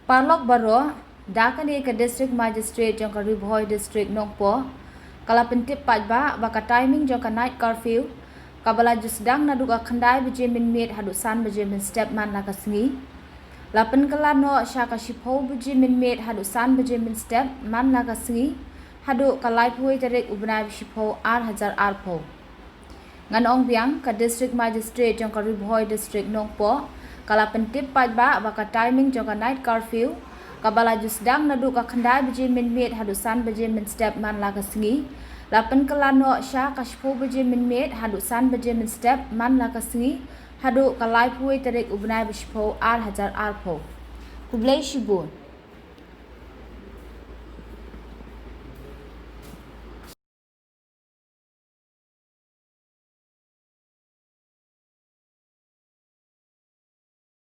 Parlok baro dakani ke district magistrate jong ka Riboy district nongpo kala pentip pajba baka timing jong ka night curfew kabala jusdang na duga khandai bije min met hadu san bije min step man la kasngi lapen kala no sha ka shipho bije min met hadu san bije min step man la kasngi hadu kalai phui tarik ubnai shipho ar hajar ar pho ngan ong biang ka district magistrate jong ka Riboy district nongpo kala pentip pajba baka timing jong ka night curfew kabala jusdang nadu ka khandai bije min met hadu san bije min step man la kasngi lapen kelano sha kashpo bije min met hadu san bije min step man la kasngi hadu kalai phui tarik ubnai bishpo ar hajar ar pho kublai shibun